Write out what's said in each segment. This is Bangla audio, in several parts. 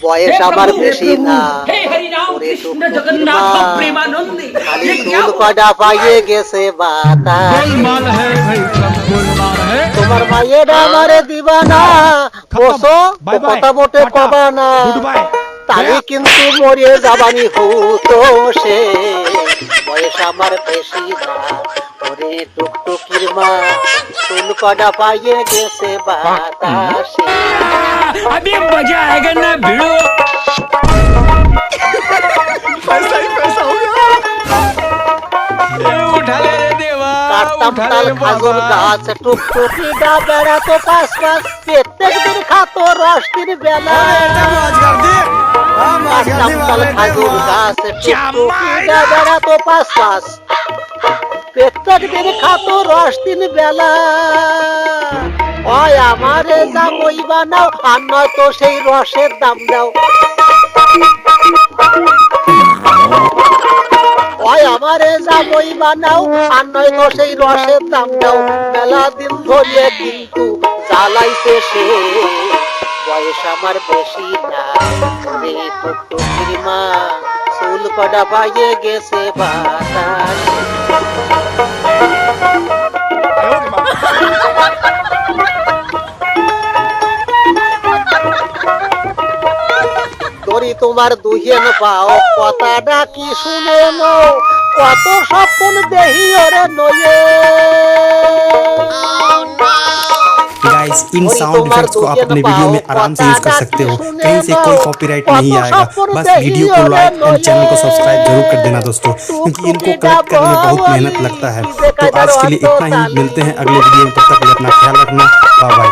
বয়স আমার বেশি না, খালি চুল কটা পাইয়ে গেছে বাতাস। তোমার মায়ের আমারে দিবা না, বসো কথা মোটে কবা না, তাহলে কিন্তু মরিয়ে যাবানি হতো সে। বয়স আমার বেশি না, ওরে টুকটুকির মা, চুল কটা পাইয়ে গেছে বাতাসে। अभी मजा आएगा ना भिड़ो। पैसा ही पैसा हो गया। उठा ले रे देवा, কাটতাম उठा তাল ले খাজুর बाबा। গাছ, টুকটুকিটা বেড়াতো পাশ পাশ, প্রত্যেক দিন খাতো রসটির বেলা। কাটতাম তাল খাজুর গাছ, টুকটুকিটা বেড়াতো পাশ পাশ, প্রত্যেক দিন খাতো রসটির বেলা। ওই আমারে জামই বানাও, আর নয়তো সেই রসের দাম দাও। ওই আমারে জামই বানাও, আর নয়তো সেই রসের দাম দাও। মেলা দিন ধরিয়ে কিন্তু জ্বালাইছে সে। বয়স আমার বেশি না, রে টুকটুকির মা, চুল কটা পাইয়ে গেছে বাতাসে। তোরি তোমার দুহেন পাও, কথাটা কি শুনে নো, কত স্বপ্ন দেহি ওরে নয়ে। गाइस इन साउंड इफेक्ट्स को आप अपने वीडियो में आराम से यूज कर सकते हो, कहीं से कोई कॉपीराइट नहीं आएगा। बस वीडियो को लाइक एंड चैनल को सब्सक्राइब जरूर कर देना दोस्तों, क्योंकि इनको कलेक्ट करने में बहुत मेहनत लगता है। तो आज के लिए इतना ही, मिलते हैं अगले वीडियो में, तब तक के लिए अपना ख्याल रखना, बाय बाय।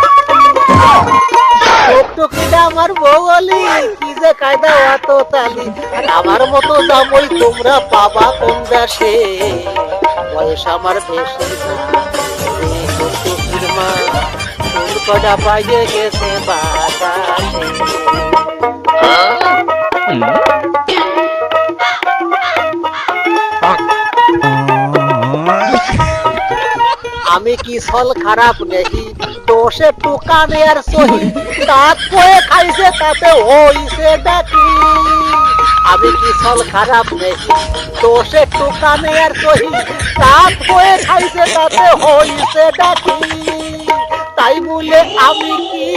টুকটুকিটা আমার বৌলি, কি যে কায়দা অত তালি, আর আমার মতো জামই তোমরা পাবা কোন দেশে। বয়স আমার বেশি না, রে টুকটুকির মা, চুল কটা পাইয়ে গেছে বাতাসে। আমি কি ছল খারাপ নেহি, দোষে টুকানে আর সহি, দাঁত কয়ে খাইছে তাতে হইছে ডাকি। আমি কি ছল খারাপ নেহি, দোষে টুকানে আর সহি, দাঁত কয়ে খাইছে তাতে হইছে ডাকি। তাই বলে আমি কি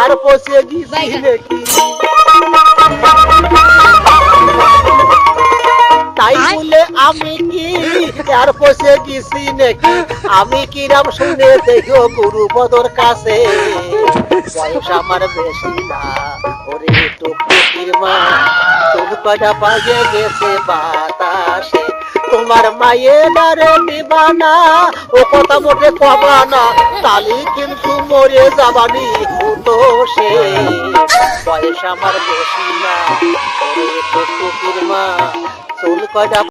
আর পচে গেছি নাকি, তাই বলে আমি কি আর পচে গেছি নাকি। আমি কিরাম শুনে দেখো গুরুপদর কাছে। বয়স আমার বেশি না, ওরে টুকটুকির মা, চুল কটা পাইয়ে গেছে বাতাসে। তোমার মায়ের ডারে দিবা না, ও কথা মোটে কবা না, তালি কিন্তু মরে যাবানি হতো সে। বয়স আমার বেশি না, ওরে টুকটুকির মা, চুল কটা